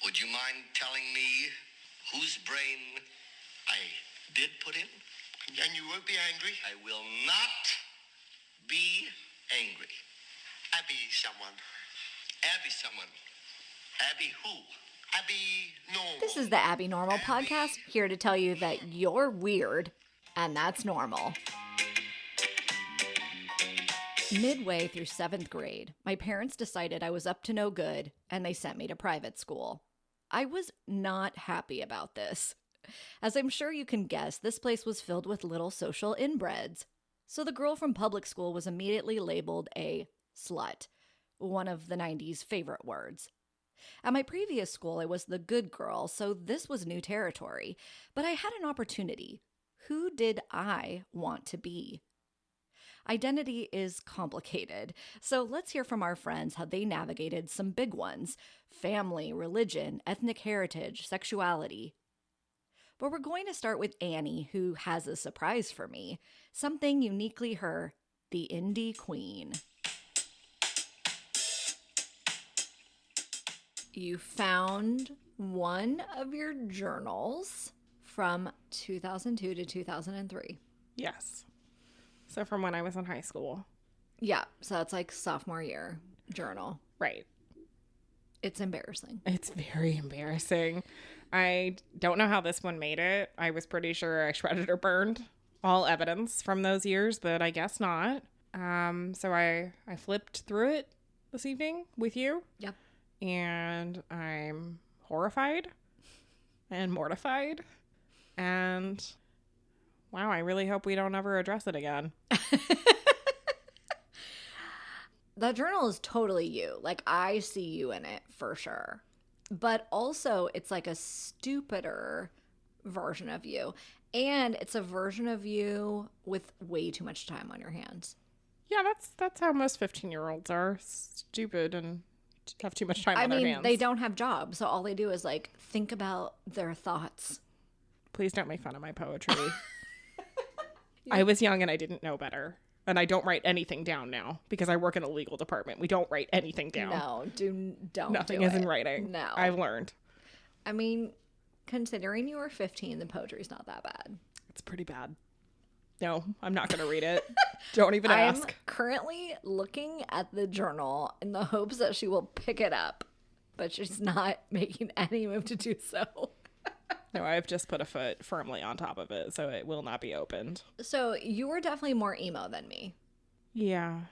Would you mind telling me whose brain I did put in? And you won't be angry? I will not be angry. Abby someone. Abby someone. Abby who? Abby Normal. This is the Abby Normal podcast, here to tell you that you're weird, and that's normal. Midway through 7th grade, my parents decided I was up to no good, and they sent me to private school. I was not happy about this. As I'm sure you can guess, this place was filled with little social inbreds. So the girl from public school was immediately labeled a slut, one of the 90s favorite words. At my previous school, I was the good girl, so this was new territory. But I had an opportunity. Who did I want to be? Identity is complicated, so let's hear from our friends how they navigated some big ones: family, religion, ethnic heritage, sexuality. But we're going to start with Annie, who has a surprise for me. Something uniquely her, the indie queen. You found one of your journals from 2002 to 2003. Yes. So from when I was in high school. Yeah, so that's like sophomore year journal. Right. It's embarrassing. It's very embarrassing. I don't know how this one made it. I was pretty sure I shredded or burned all evidence from those years, but I guess not. So I flipped through it this evening with you. Yep. And I'm horrified and mortified. And wow, I really hope we don't ever address it again. That journal is totally you. Like, I see you in it for sure. But also, it's like a stupider version of you. And it's a version of you with way too much time on your hands. Yeah, that's how most 15-year-olds are. Stupid and have too much time on their hands. They don't have jobs, so all they do is, like, think about their thoughts. Please don't make fun of my poetry. I was young and I didn't know better. And I don't write anything down now because I work in a legal department. We don't write anything down. No, don't Nothing do is it. in writing. No. I've learned. I mean, considering you were 15, the poetry's not that bad. It's pretty bad. No, I'm not going to read it. Don't even ask. I'm currently looking at the journal in the hopes that she will pick it up, but she's not making any move to do so. No, I've just put a foot firmly on top of it, so it will not be opened. So you were definitely more emo than me. Yeah.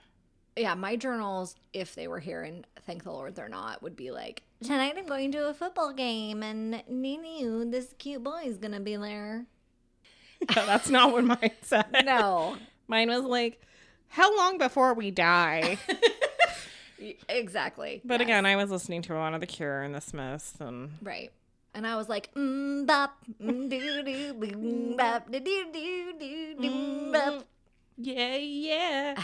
Yeah, my journals, if they were here, and thank the Lord they're not, would be like, tonight I'm going to a football game, and Nini, this cute boy is going to be there. Yeah, that's not what mine said. No. Mine was like, how long before we die? Exactly. But yes. again, I was listening to a lot of The Cure and The Smiths. And Right. And I was like, bop, doo doo, boom, bop, doo doo doo doo, bop. Yeah.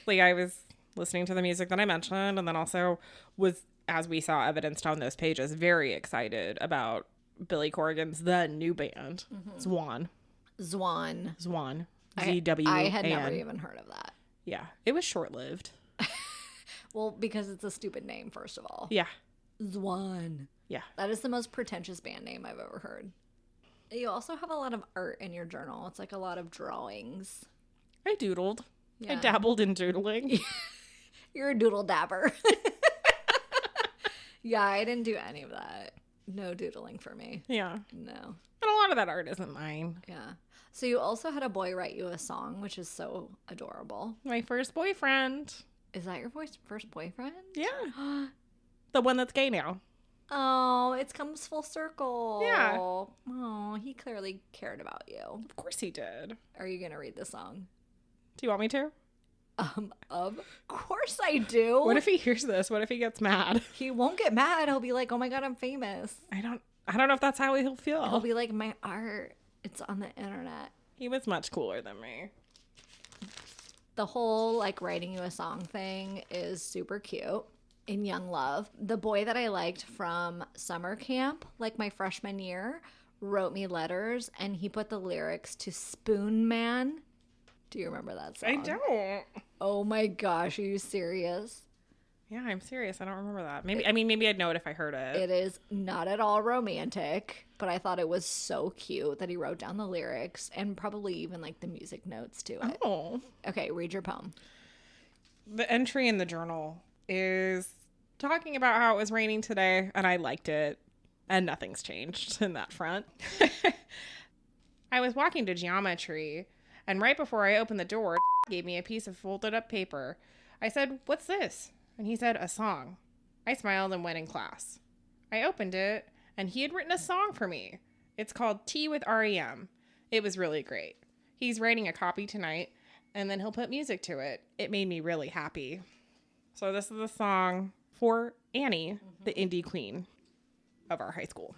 Like, I was listening to the music that I mentioned, and then also was, as we saw evidenced on those pages, very excited about Billy Corrigan's The New Band, Zwan. Zwan. Zwan. I had never even heard of that. Yeah. It was short-lived. Well, because it's a stupid name, first of all. Yeah. Zwan. Yeah. That is the most pretentious band name I've ever heard. You also have a lot of art in your journal. It's like a lot of drawings. I doodled. Yeah. I dabbled in doodling. You're a doodle dabber. Yeah, I didn't do any of that. No doodling for me. Yeah. No. And a lot of that art isn't mine. Yeah. So you also had a boy write you a song, which is so adorable. My first boyfriend. Is that your first boyfriend? Yeah. The one that's gay now. Oh, it comes full circle. Yeah. Oh, he clearly cared about you. Of course he did. Are you going to read the song? Do you want me to? Of course I do. What if he hears this? What if he gets mad? He won't get mad. He'll be like, oh my God, I'm famous. I don't know if that's how he'll feel. He'll be like, my art, it's on the internet. He was much cooler than me. The whole like writing you a song thing is super cute. In Young Love, the boy that I liked from summer camp, like my freshman year, wrote me letters, and he put the lyrics to Spoon Man. Do you remember that song? I don't. Oh my gosh, are you serious? Yeah, I'm serious. I don't remember that. Maybe I'd know it if I heard it. It is not at all romantic, but I thought it was so cute that he wrote down the lyrics and probably even like the music notes to it. Oh. Okay, read your poem. The entry in the journal is talking about how it was raining today, and I liked it, and nothing's changed in that front. I was walking to geometry, and right before I opened the door, gave me a piece of folded up paper. I said, "What's this?" And he said, "A song." I smiled and went in class. I opened it, and he had written a song for me. It's called Tea with REM. It was really great. He's writing a copy tonight, and then he'll put music to it. It made me really happy. So this is the song for Annie, the indie queen of our high school.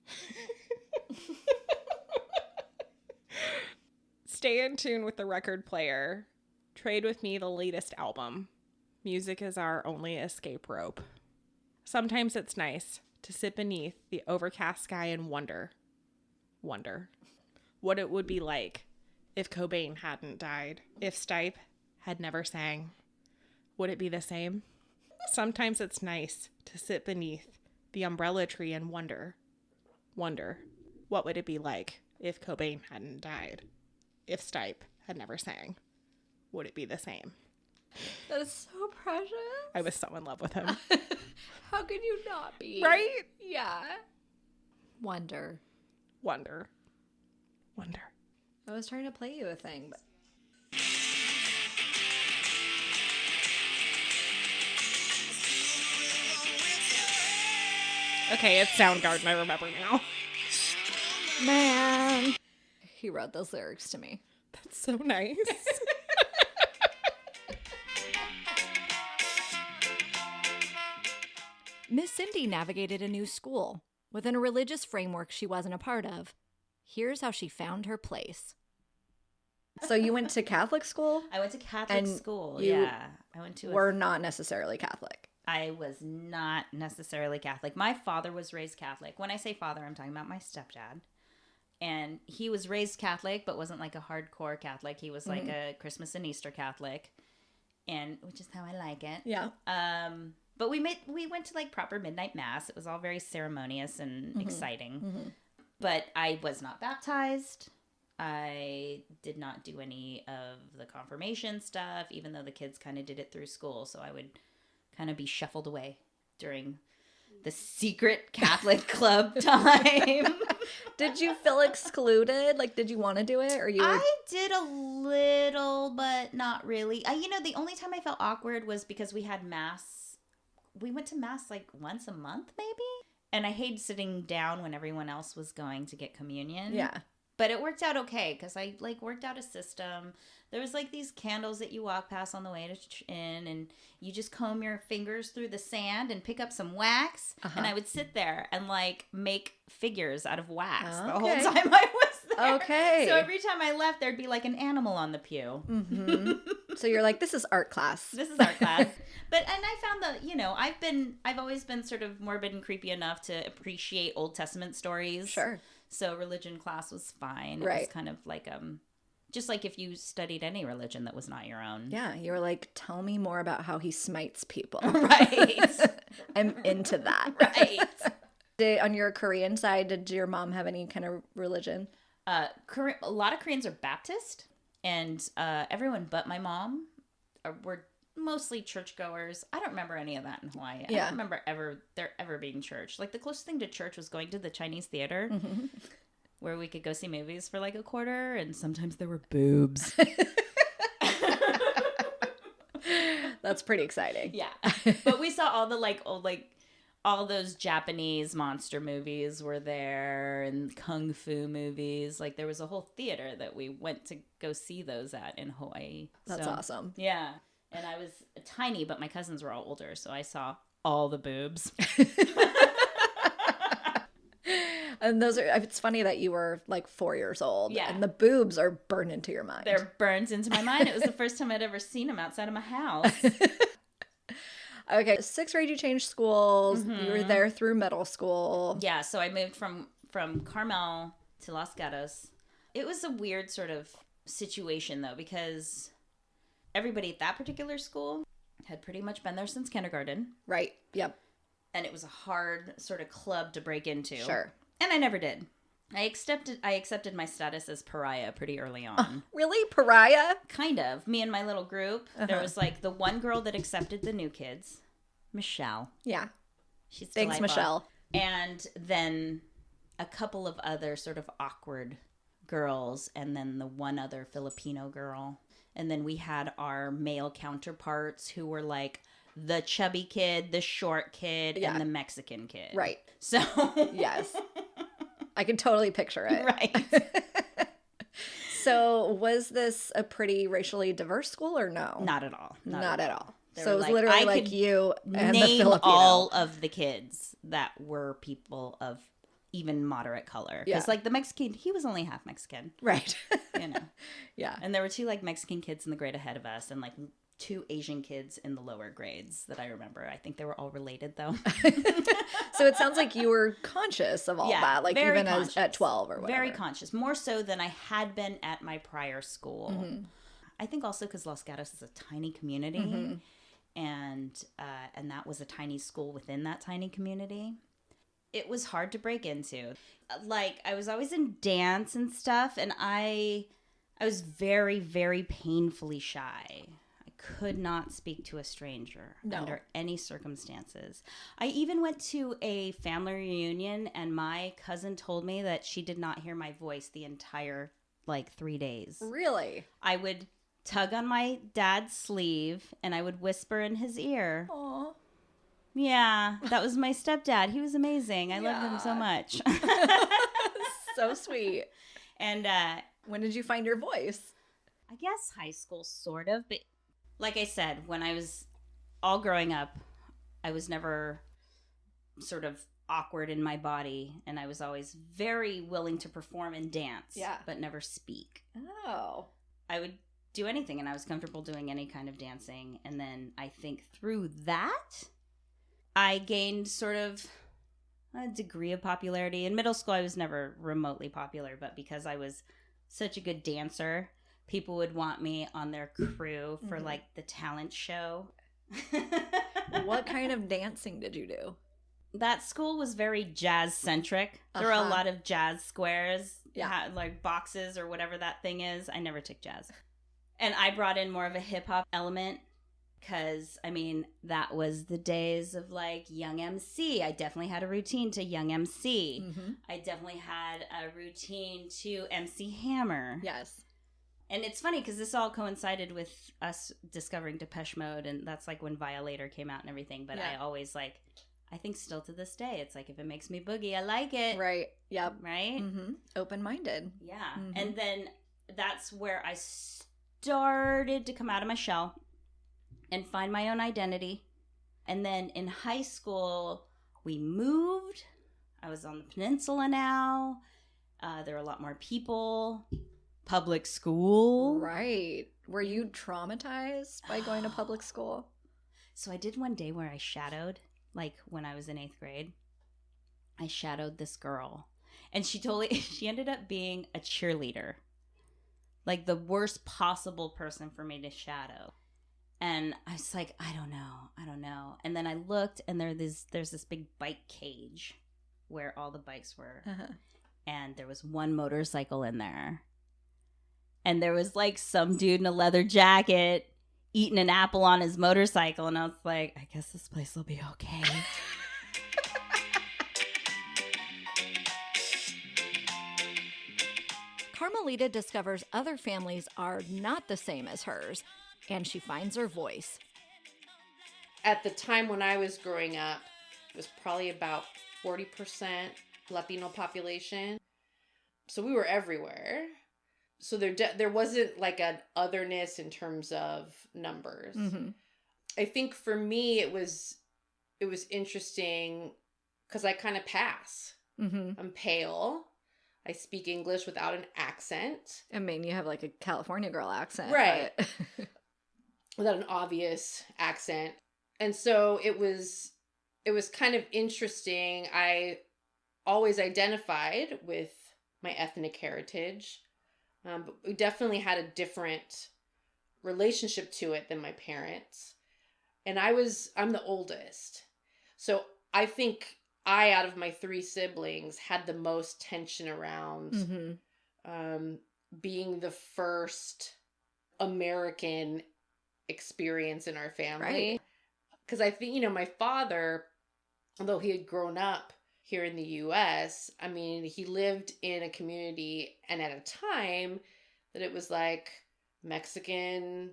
Stay in tune with the record player. Trade with me the latest album. Music is our only escape rope. Sometimes it's nice to sit beneath the overcast sky and wonder what it would be like if Cobain hadn't died, if Stipe had never sang. Would it be the same? Sometimes it's nice to sit beneath the umbrella tree and wonder what would it be like if Cobain hadn't died, if Stipe had never sang. Would it be the same? That is so precious. I was so in love with him. How could you not be? Right? Yeah. Wonder. I was trying to play you a thing, but... Okay, it's Soundgarden, I remember now. Man. He wrote those lyrics to me. That's so nice. Miss Cindy navigated a new school within a religious framework she wasn't a part of. Here's how she found her place. So you went to Catholic school? I went to Catholic school, you yeah. I went to were not necessarily Catholic. I was not necessarily Catholic. My father was raised Catholic. When I say father, I'm talking about my stepdad. And he was raised Catholic, but wasn't like a hardcore Catholic. He was like a Christmas and Easter Catholic, and which is how I like it. Yeah. But we went to like proper midnight mass. It was all very ceremonious and exciting. But I was not baptized. I did not do any of the confirmation stuff, even though the kids kind of did it through school. So I would kind of be shuffled away during the secret Catholic club time. Did you feel excluded? Like, did you want to do it? Or I did a little, but not really. The only time I felt awkward was because we had mass. We went to mass like once a month, maybe? And I hated sitting down when everyone else was going to get communion. Yeah. But it worked out okay because I worked out a system. There was like these candles that you walk past on the way in, and you just comb your fingers through the sand and pick up some wax. And I would sit there and like make figures out of wax the whole time I was there. Okay. So every time I left, there'd be like an animal on the pew. So you're like, this is art class. This is art class. And I found that, I've always been sort of morbid and creepy enough to appreciate Old Testament stories. Sure. So religion class was fine. Right. It was kind of like, just like if you studied any religion that was not your own. Yeah. You were like, tell me more about how he smites people. Right. I'm into that. Right. On your Korean side, did your mom have any kind of religion? A lot of Koreans are Baptist, and everyone but my mom were mostly churchgoers. I don't remember any of that in Hawaii. I don't remember there ever being church. Like the closest thing to church was going to the Chinese theater, where we could go see movies for like a quarter, and sometimes there were boobs. That's pretty exciting. Yeah, but we saw all the all those Japanese monster movies were there, and kung fu movies. Like there was a whole theater that we went to go see those at in Hawaii. That's awesome. Yeah. And I was tiny, but my cousins were all older, so I saw all the boobs. And it's funny that you were like 4 years old. Yeah. And the boobs are burned into your mind. They're burned into my mind. It was the first time I'd ever seen them outside of my house. Okay, 6th grade you changed schools. You were there through middle school. Yeah, so I moved from Carmel to Los Gatos. It was a weird sort of situation, though, because everybody at that particular school Had pretty much been there since kindergarten. Right. Yep. And it was a hard sort of club to break into. Sure. And I never did. I accepted my status as pariah pretty early on. Really? Pariah? Kind of. Me and my little group. There was like the one girl that accepted the new kids, Michelle. Yeah. She's Thanks, delightful. Michelle. And then a couple of other sort of awkward girls, and then the one other Filipino girl. And then we had our male counterparts who were like the chubby kid, the short kid, and the Mexican kid. Right. So. Yes. I can totally picture it. Right. So was this a pretty racially diverse school or no? Not at all. Not at all. They So were it was like, literally I like could you and the name Filipino. all of the kids that were people of even moderate color. Because like the Mexican, he was only half Mexican. Right. You know. Yeah. And there were 2 like Mexican kids in the grade ahead of us and like 2 Asian kids in the lower grades that I remember. I think they were all related though. So it sounds like you were conscious of all that, like very even conscious. at 12 or whatever. Very conscious. More so than I had been at my prior school. Mm-hmm. I think also because Los Gatos is a tiny community. Mm-hmm. And that was a tiny school within that tiny community. It was hard to break into. Like, I was always in dance and stuff, and I was very, very painfully shy. I could not speak to a stranger under any circumstances. I even went to a family reunion, and my cousin told me that she did not hear my voice the entire, 3 days. Really? I would tug on my dad's sleeve, and I would whisper in his ear. Aww. Yeah, that was my stepdad. He was amazing. I loved him so much. So sweet. And when did you find your voice? I guess high school, sort of. But like I said, when I was all growing up, I was never sort of awkward in my body. And I was always very willing to perform and dance, but never speak. Oh. I would do anything, and I was comfortable doing any kind of dancing. And then I think through that, I gained sort of a degree of popularity. In middle school, I was never remotely popular, but because I was such a good dancer, people would want me on their crew for the talent show. What kind of dancing did you do? That school was very jazz centric. There were a lot of jazz squares, like boxes or whatever that thing is. I never took jazz. And I brought in more of a hip hop element. Because, that was the days of, Young MC. I definitely had a routine to Young MC. Mm-hmm. I definitely had a routine to MC Hammer. Yes. And it's funny because this all coincided with us discovering Depeche Mode. And that's, when Violator came out and everything. But I always, I think still to this day, it's if it makes me boogie, I like it. Right. Yep. Right? Mm-hmm. Open-minded. Yeah. Mm-hmm. And then that's where I started to come out of my shell and find my own identity. And then in high school, we moved. I was on the peninsula now. There were a lot more people. Public school. Right. Were you traumatized by going to public school? So I did one day where I shadowed, when I was in 8th grade. I shadowed this girl. And she ended up being a cheerleader. The worst possible person for me to shadow. And I was like, I don't know. And then I looked, and there's this big bike cage where all the bikes were. Uh-huh. And there was one motorcycle in there. And there was some dude in a leather jacket eating an apple on his motorcycle. And I was like, I guess this place will be okay. Carmelita discovers other families are not the same as hers, and she finds her voice. At the time when I was growing up, it was probably about 40% Latino population. So we were everywhere. So there wasn't an otherness in terms of numbers. Mm-hmm. I think for me it was interesting because I kind of pass. Mm-hmm. I'm pale. I speak English without an accent. You have a California girl accent. Right. But... without an obvious accent. And so it was kind of interesting. I always identified with my ethnic heritage, but we definitely had a different relationship to it than my parents. And I'm the oldest. So I think out of my 3 siblings, had the most tension around being the first American experience in our family. Because I think, my father, although he had grown up here in the U.S., I mean, he lived in a community and at a time that it was like Mexican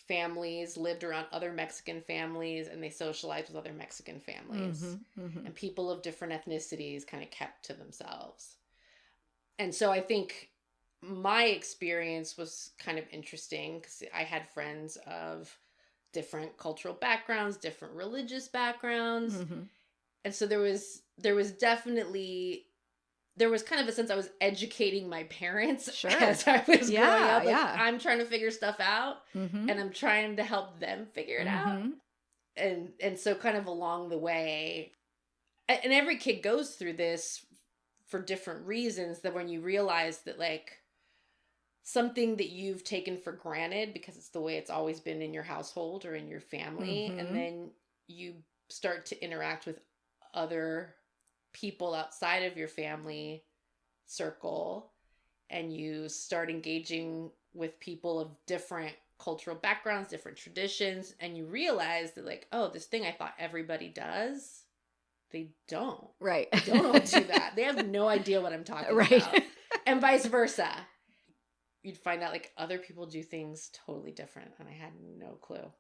families lived around other Mexican families and they socialized with other Mexican families. And people of different ethnicities kind of kept to themselves. And so I think my experience was kind of interesting because I had friends of different cultural backgrounds, different religious backgrounds. And so there was definitely, there was kind of a sense I was educating my parents as I was growing up. Like, I'm trying to figure stuff out and I'm trying to help them figure it out. And so kind of along the way, and every kid goes through this for different reasons, that when you realize that like something that you've taken for granted because it's the way it's always been in your household or in your family, and then you start to interact with other people outside of your family circle and you start engaging with people of different cultural backgrounds, different traditions, and you realize that like, oh, this thing I thought everybody does, they don't. Right. They don't do that. They have no idea what I'm talking about. And vice versa. You'd find out like other people do things totally different and I had no clue.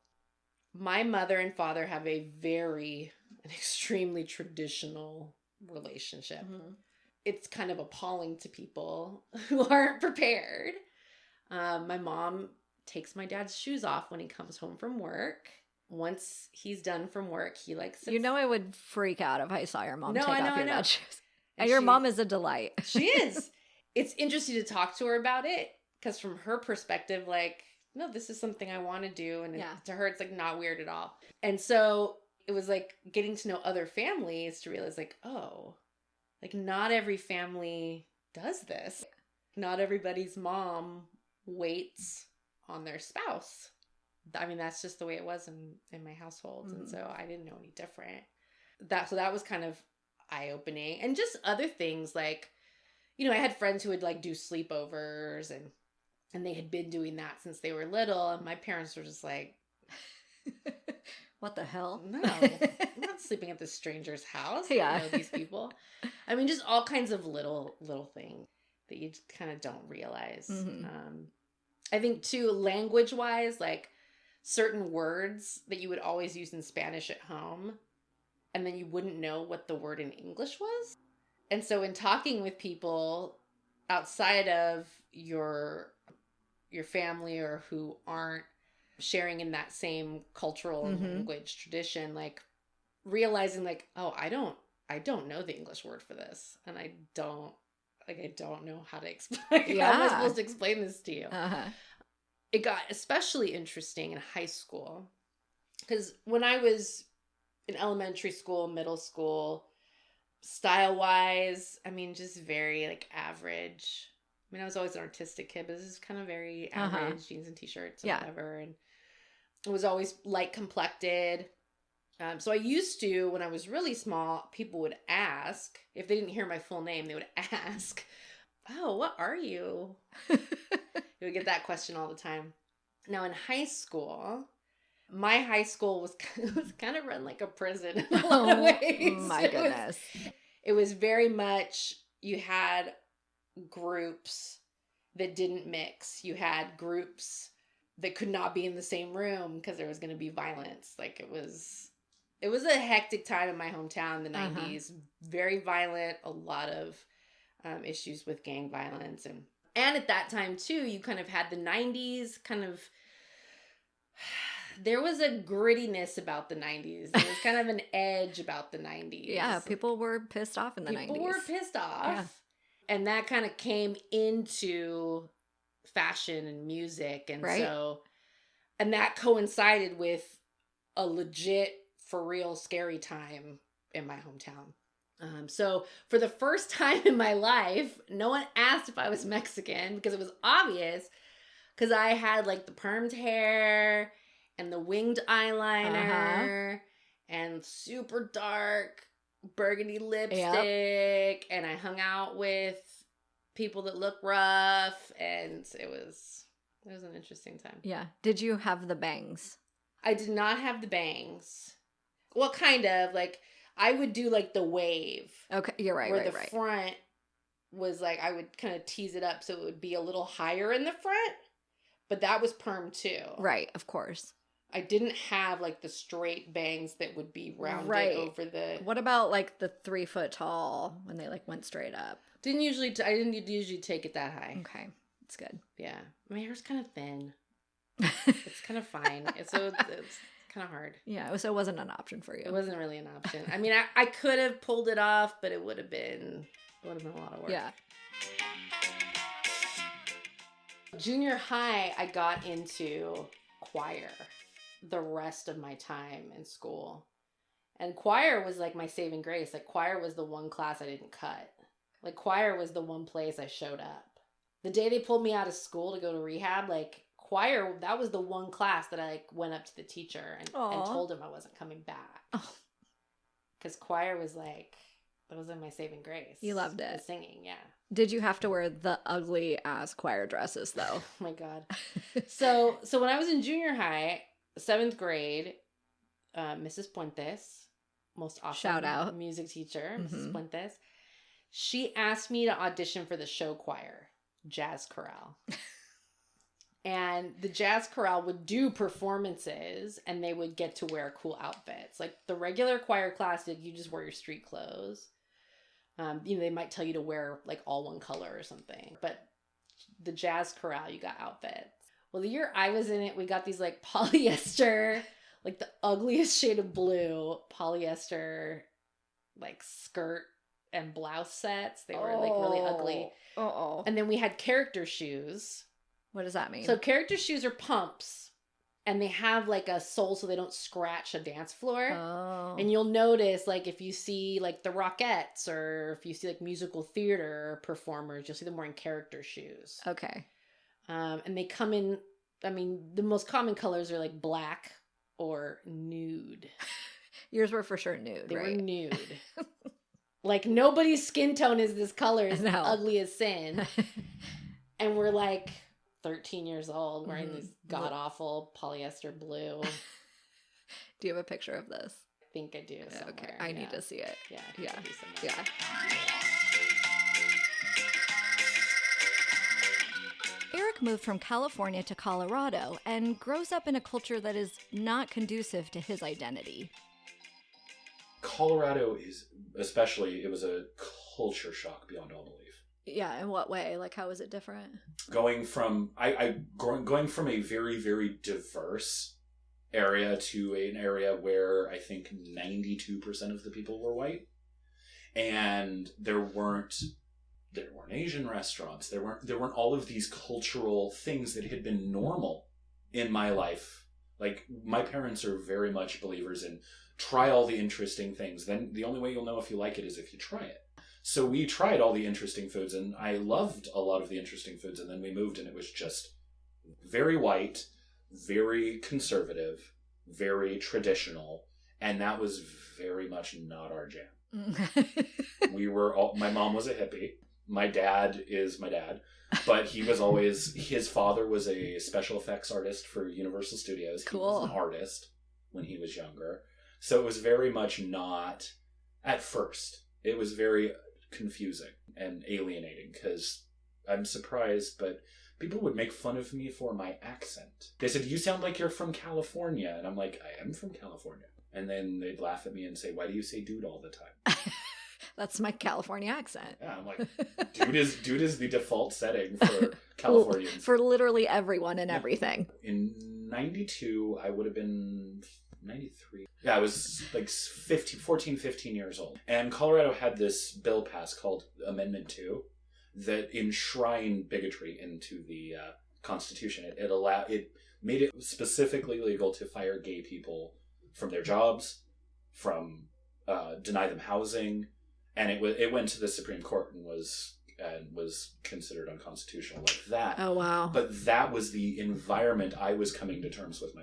My mother and father have an extremely traditional relationship. It's kind of appalling to people who aren't prepared. My mom takes my dad's shoes off when he comes home from work. Once he's done from work, he like sits... I would freak out if I saw your mom take off your dad's shoes. And your mom is a delight. She is. It's interesting to talk to her about it because from her perspective, like, no, this is something I want to do. And to her, it's like not weird at all. And so it was like getting to know other families to realize like, oh, like not every family does this. Not everybody's mom waits on their spouse. I mean, that's just the way it was in my household. And so I didn't know any different. So that was kind of eye-opening. And just other things like, I had friends who would like do sleepovers and they had been doing that since they were little. And my parents were just like, what the hell? No, I'm not sleeping at this stranger's house. Yeah. I know these people. I mean, just all kinds of little things that you kind of don't realize. I think too, language-wise, like certain words that you would always use in Spanish at home, and then you wouldn't know what the word in English was. And so in talking with people outside of your family or who aren't sharing in that same cultural and language tradition, like realizing like, oh, I don't know the English word for this. And I don't know how to explain. How am I supposed to explain this to you? It got especially interesting in high school because when I was in elementary school, middle school, style-wise, I mean, just very like average. I mean, I was always an artistic kid, but this is kind of very average, jeans and t-shirts and whatever. And it was always light complected. So I used to, when I was really small, people would ask, if they didn't hear my full name, they would ask, oh, what are you? You would get that question all the time. Now in high school, my high school was kind of run like a prison in a lot of ways. My goodness. It was very much, you had groups that didn't mix. You had groups that could not be in the same room because there was going to be violence. Like it was a hectic time in my hometown in the 90s. Very violent, a lot of issues with gang violence. And at that time, too, you kind of had the 90s kind of... There was a grittiness about the 90s. There was kind of an edge about the 90s. Yeah, people were pissed off in the 90s. People were pissed off. Yeah. And that kind of came into fashion and music. And and that coincided with a legit, for real, scary time in my hometown. So for the first time in my life, no one asked if I was Mexican because it was obvious because I had like the permed hair and the winged eyeliner and super dark burgundy lipstick. And I hung out with people that look rough, and it was an interesting time. Yeah. Did you have the bangs? I did not have the bangs. Well, kind of. Like, I would do, like, the wave. Okay, you're right, where right, the right. front was, like, I would kind of tease it up so it would be a little higher in the front. But that was perm, too. Right, of course. I didn't have, like, the straight bangs that would be rounded over the... What about, like, the 3 foot tall when they, like, went straight up? I didn't usually take it that high. Okay, it's good. Yeah. My hair's kind of thin. It's kind of fine. It's kind of hard. Yeah, so it wasn't an option for you. It wasn't really an option. I mean, I could have pulled it off, but it would have been a lot of work. Yeah. Junior high, I got into choir the rest of my time in school. And choir was like my saving grace. Like, choir was the one class I didn't cut. Like, choir was the one place I showed up. The day they pulled me out of school to go to rehab, like, choir, that was the one class that I, like, went up to the teacher and told him I wasn't coming back. Because choir was, like, that was my saving grace. You loved it. The singing, yeah. Did you have to wear the ugly ass choir dresses, though? Oh, my God. So when I was in junior high, 7th grade, Mrs. Puentes, most awesome Shout out. music teacher, Mrs. Puentes, she asked me to audition for the show choir, jazz chorale. And the jazz chorale would do performances, and they would get to wear cool outfits. Like, the regular choir class, you just wear your street clothes. They might tell you to wear, like, all one color or something. But the jazz chorale, you got outfits. Well, the year I was in it, we got these, like, polyester, like, the ugliest shade of blue polyester, like, skirt and blouse sets. They were, like, really ugly. And then we had character shoes. What does that mean? So character shoes are pumps, and they have, like, a sole so they don't scratch a dance floor. Oh. And you'll notice, like, if you see, like, the Rockettes, or if you see, like, musical theater performers, you'll see them wearing character shoes. Okay. And they come in, I mean, the most common colors are, like, black or nude. Yours were for sure nude, They right? were nude. Like, nobody's skin tone is this color. It's No. ugly as sin. And we're, like, 13 years old wearing this god-awful polyester blue. Do you have a picture of this? I think I do somewhere. Okay, I need to see it. Yeah. Yeah. It could be somewhere. Yeah. Eric moved from California to Colorado and grows up in a culture that is not conducive to his identity. Colorado is, especially, it was a culture shock beyond all belief. Yeah, in what way? Like, how is it different? Going from going from a very, very diverse area to an area where I think 92% of the people were white, and there weren't Asian restaurants. There weren't all of these cultural things that had been normal in my life. Like, my parents are very much believers in try all the interesting things. Then the only way you'll know if you like it is if you try it. So we tried all the interesting foods, and I loved a lot of the interesting foods, and then we moved, and it was just very white, very conservative, very traditional, and that was very much not our jam. My mom was a hippie. My dad is my dad, but his father was a special effects artist for Universal Studios. Cool. He was an artist when he was younger. So it was very much not, at first, it was very confusing and alienating, because I'm surprised, but people would make fun of me for my accent. They said, "You sound like you're from California." And I'm like, "I am from California." And then they'd laugh at me and say, "Why do you say dude all the time?" That's my California accent. Yeah, I'm like, dude is the default setting for Californians. For literally everyone and everything. In 92, I would have been 93. Yeah, I was like 15 years old. And Colorado had this bill passed called Amendment 2 that enshrined bigotry into the Constitution. It made it specifically legal to fire gay people from their jobs, deny them housing, and it went to the Supreme Court and was considered unconstitutional like that. Oh wow! But that was the environment I was coming to terms with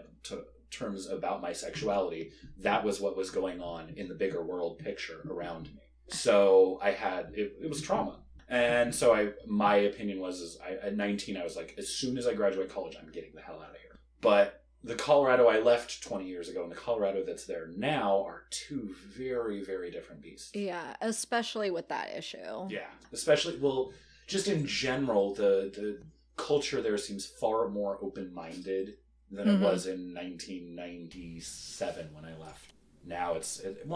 terms about my sexuality, that was what was going on in the bigger world picture around me. So I had, it was trauma. And so my opinion was, at 19, I was like, as soon as I graduate college, I'm getting the hell out of here. But the Colorado I left 20 years ago and the Colorado that's there now are two very, very different beasts. Yeah, especially with that issue. Yeah, especially, well, just in general, the culture there seems far more open-minded than it was in 1997 when I left. Now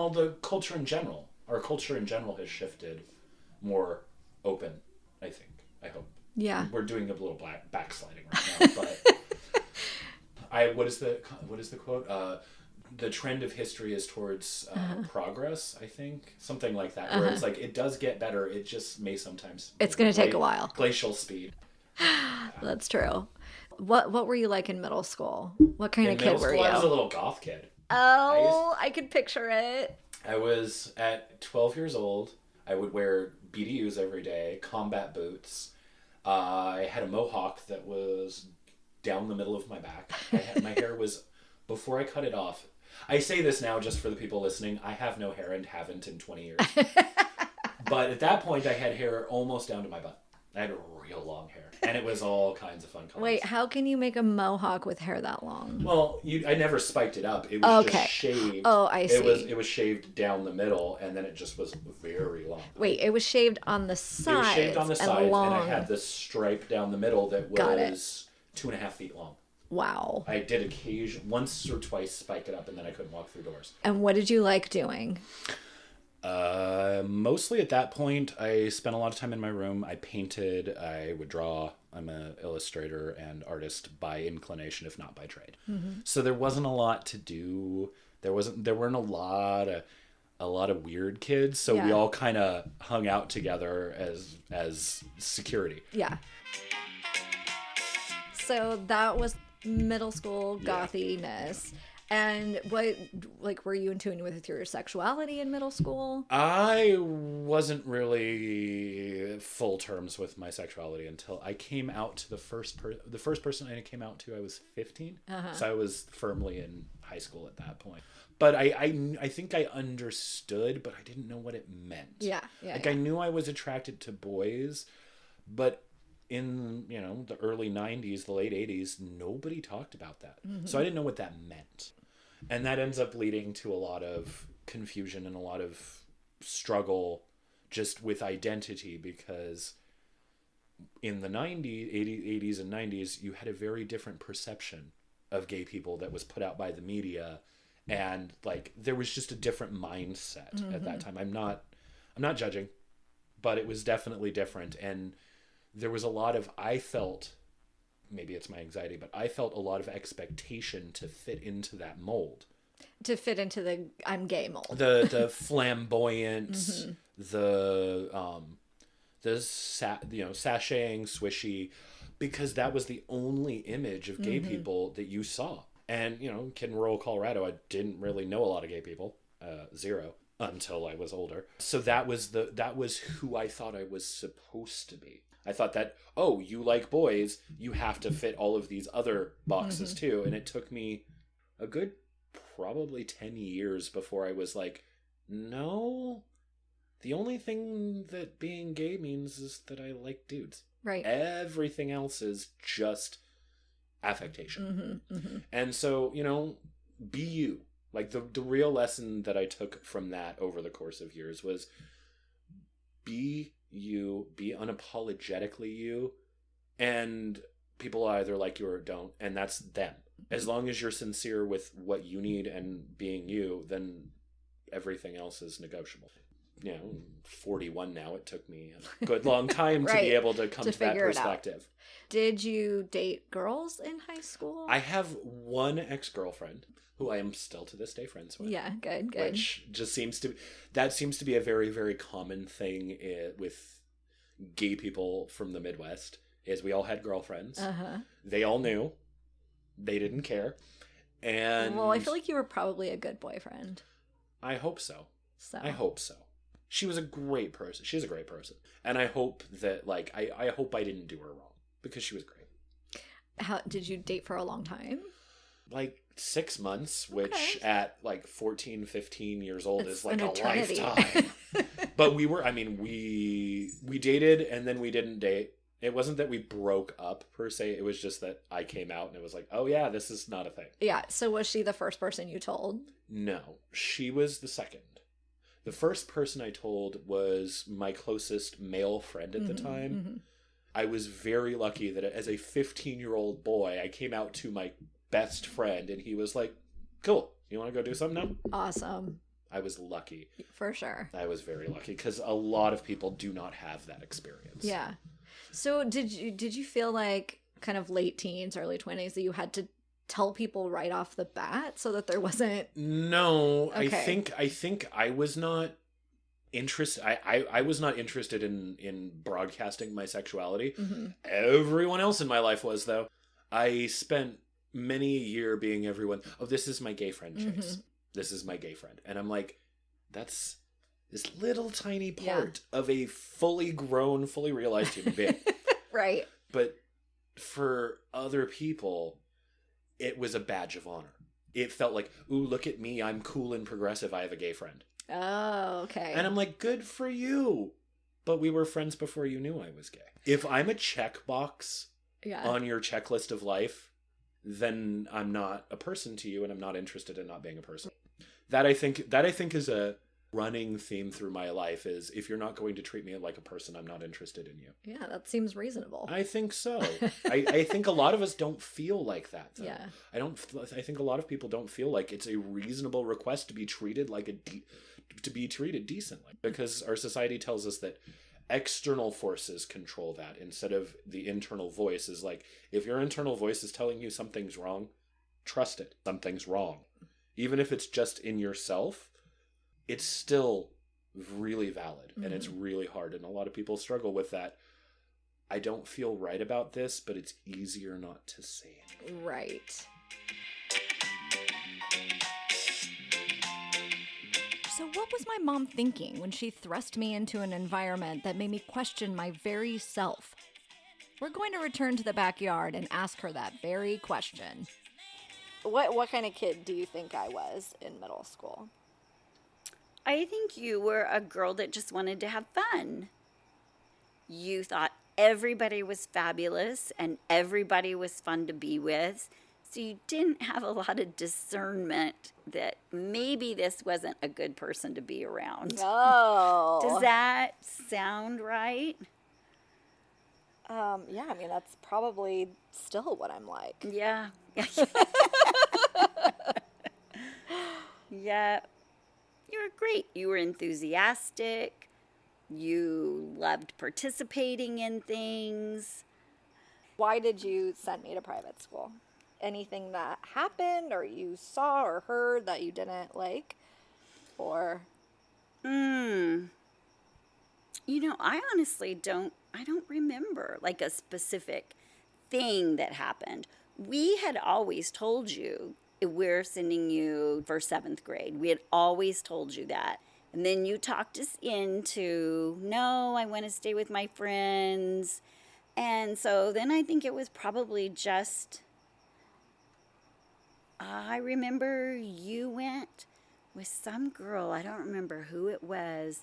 the culture in general, our culture in general has shifted more open, I think. I hope. Yeah. We're doing a little backsliding right now, but what is the quote? The trend of history is towards progress, I think. Something like that. Where it's like, it does get better, it just may sometimes... It's going to take a while. Glacial speed. That's true. What were you like in middle school? What kind of kid were you? I was a little goth kid. Oh, I could picture it. I was, at 12 years old, I would wear BDUs every day, combat boots. I had a mohawk that was down the middle of my back. My hair was, before I cut it off, I say this now just for the people listening, I have no hair and haven't in 20 years. But at that point, I had hair almost down to my butt. I had real long hair, and it was all kinds of fun colors. Wait, how can you make a mohawk with hair that long? Well, I never spiked it up. It was just shaved. Oh, I see. It was shaved down the middle, and then it just was very long. Wait, it was shaved on the sides. It was shaved on the sides, and long. I had this stripe down the middle that was 2.5 feet long. Wow. I did once or twice spike it up, and then I couldn't walk through doors. And what did you like doing? Mostly at that point, I spent a lot of time in my room. I painted, I would draw. I'm an illustrator and artist by inclination, if not by trade. So there wasn't a lot to do. There weren't a lot of weird kids. So we all kind of hung out together as security. Yeah. So that was middle school gothiness. And what, like, were you in tune with your sexuality in middle school? I wasn't really full terms with my sexuality until I came out to the first person I came out to, I was 15. So I was firmly in high school at that point. But I think I understood, but I didn't know what it meant. Yeah. I knew I was attracted to boys, but in, the early 90s, the late 80s, nobody talked about that. So I didn't know what that meant. And that ends up leading to a lot of confusion and a lot of struggle just with identity, because in the 80s and 90s, you had a very different perception of gay people that was put out by the media. And like, there was just a different mindset at that time. I'm not judging, but it was definitely different. And there was a lot of, I felt, maybe it's my anxiety, but I felt a lot of expectation to fit into that mold. To fit into the I'm gay mold. The flamboyant, the sashaying, swishy, because that was the only image of gay people that you saw. And, kid in rural Colorado, I didn't really know a lot of gay people, zero, until I was older. So that was who I thought I was supposed to be. I thought that, oh, you like boys, you have to fit all of these other boxes too. And it took me a good probably 10 years before I was like, no, the only thing that being gay means is that I like dudes. Right. Everything else is just affectation. And so, be you. Like the real lesson that I took from that over the course of years was be you, be unapologetically you, and people either like you or don't, and that's them. As long as you're sincere with what you need and being you, then everything else is negotiable. 41 now, it took me a good long time to be able to come to that perspective. Did you date girls in high school? I have one ex-girlfriend who I am still to this day friends with. Yeah, good. Which just seems to be a very, very common thing with gay people from the Midwest, is we all had girlfriends. They all knew. They didn't care. And well, I feel like you were probably a good boyfriend. I hope so. I hope so. She was a great person. She's a great person. And I hope that, I hope I didn't do her wrong, because she was great. How did you date for a long time? Like 6 months, which Okay. at like 14, 15 years old It's is like an a eternity. lifetime. But we dated and then we didn't date. It wasn't that we broke up per se. It was just that I came out and it was like, oh yeah, this is not a thing. Yeah, so was she the first person you told? No, she was the second. The first person I told was my closest male friend at the time. I was very lucky that as a 15-year-old boy, I came out to my best friend and he was like, cool, you want to go do something now? Awesome. I was lucky. For sure. I was very lucky because a lot of people do not have that experience. Yeah. So did you feel like kind of late teens, early 20s that you had to tell people right off the bat so that there wasn't... No, Okay. I think I was not interested. I was not interested in broadcasting my sexuality. Everyone else in my life was, though. I spent many a year being everyone. Oh, this is my gay friend, Chase. This is my gay friend, and I'm like, that's this little tiny part of a fully grown, fully realized human being. Right. But for other people, it was a badge of honor. It felt like, ooh, look at me, I'm cool and progressive, I have a gay friend. Oh, okay. And I'm like, good for you. But we were friends before you knew I was gay. If I'm a checkbox Yeah. on your checklist of life, then I'm not a person to you and I'm not interested in not being a person. That I think is a running theme through my life is if you're not going to treat me like a person, I'm not interested in you. Yeah, that seems reasonable. I think so. I think a lot of us don't feel like that, though. Yeah. I think a lot of people don't feel like it's a reasonable request to be treated like to be treated decently, because our society tells us that external forces control that instead of the internal voice. Is like, if your internal voice is telling you something's wrong, trust it. Something's wrong. Even if it's just in yourself, it's still really valid and it's really hard. And a lot of people struggle with that. I don't feel right about this, but it's easier not to say it. Right. So what was my mom thinking when she thrust me into an environment that made me question my very self? We're going to return to the backyard and ask her that very question. What kind of kid do you think I was in middle school? I think you were a girl that just wanted to have fun. You thought everybody was fabulous and everybody was fun to be with. So you didn't have a lot of discernment that maybe this wasn't a good person to be around. Oh. Does that sound right? Yeah, I mean, that's probably still what I'm like. Yeah. Yeah. You were great. You were enthusiastic. You loved participating in things. Why did you send me to private school? Anything that happened or you saw or heard that you didn't like? Or... You know, I honestly don't remember like a specific thing that happened. We had always told you we're sending you for 7th grade. We had always told you that. And then you talked us into, no, I want to stay with my friends. And so then I think it was probably just, I remember you went with some girl. I don't remember who it was.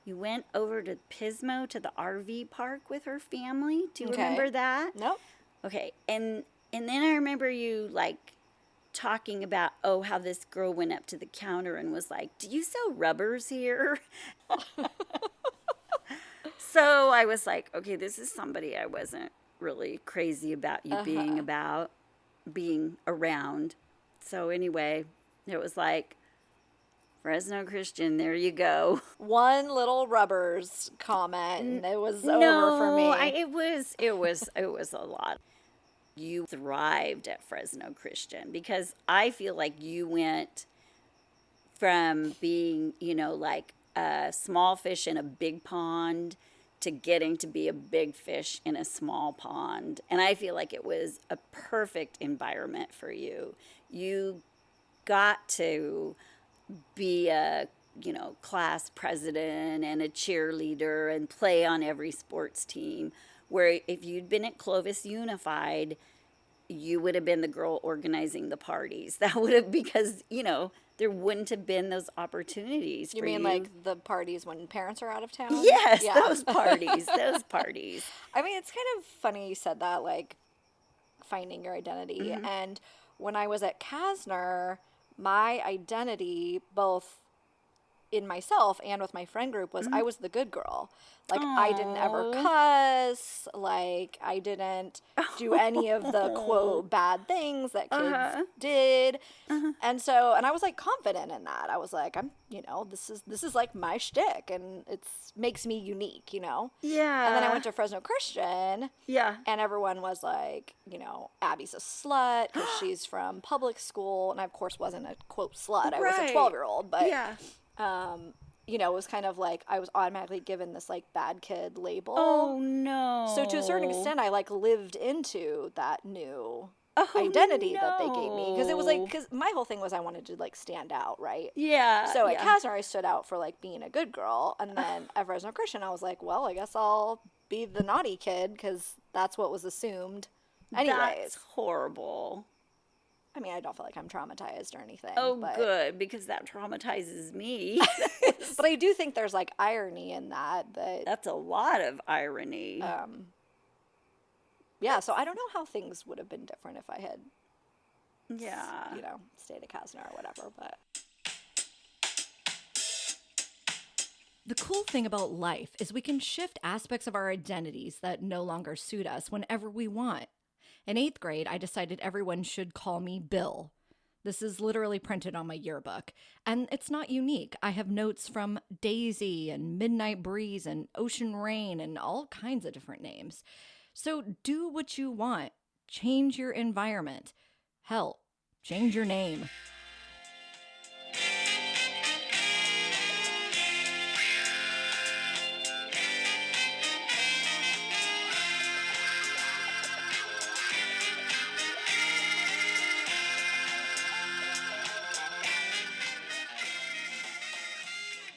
You went over to Pismo to the RV park with her family. Do you remember that? Nope. Okay. And then I remember you like talking about, oh, how this girl went up to the counter and was like, do you sell rubbers here? So I was like, okay, this is somebody I wasn't really crazy about you being around. So anyway, it was like, Fresno Christian, there you go. One little rubbers comment and it was over for me. It was a lot. You thrived at Fresno Christian because I feel like you went from being, like a small fish in a big pond to getting to be a big fish in a small pond. And I feel like it was a perfect environment for you. You got to be a, class president and a cheerleader and play on every sports team. Where if you'd been at Clovis Unified, you would have been the girl organizing the parties. That would have, because, you know, there wouldn't have been those opportunities You for mean you. like the parties when parents are out of town? Yes, Yeah. those parties, those parties. I mean, it's kind of funny you said that, like, finding your identity. And when I was at Kasner, my identity, both in myself and with my friend group, was I was the good girl. Like, I didn't ever cuss. Like, I didn't do any of the, quote, bad things that kids did. And so, and I was, like, confident in that. I was like, I'm, you know, this is like, my shtick, and it's makes me unique, you know? Yeah. And then I went to Fresno Christian. Yeah. And everyone was like, you know, Abby's a slut because she's from public school. And I, of course, wasn't a, quote, slut. I was a 12-year-old. But, you know, it was kind of like I was automatically given this, like, bad kid label. Oh, no. So to a certain extent, I, like, lived into that new identity that they gave me. Because it was, like, because my whole thing was I wanted to, like, stand out, right? Yeah. So at Kasner, I stood out for, like, being a good girl. And then at Fresno Christian, I was like, well, I guess I'll be the naughty kid because that's what was assumed anyways. That's horrible. I mean, I don't feel like I'm traumatized or anything. Oh, but, good, because that traumatizes me. But I do think there's, like, irony in that. That's a lot of irony. Yeah, so I don't know how things would have been different if I had, yeah. you know, stayed at Kasner or whatever, but. The cool thing about life is we can shift aspects of our identities that no longer suit us whenever we want. In 8th grade, I decided everyone should call me Bill. This is literally printed on my yearbook, and it's not unique. I have notes from Daisy and Midnight Breeze and Ocean Rain and all kinds of different names. So do what you want. Change your environment. Hell, change your name.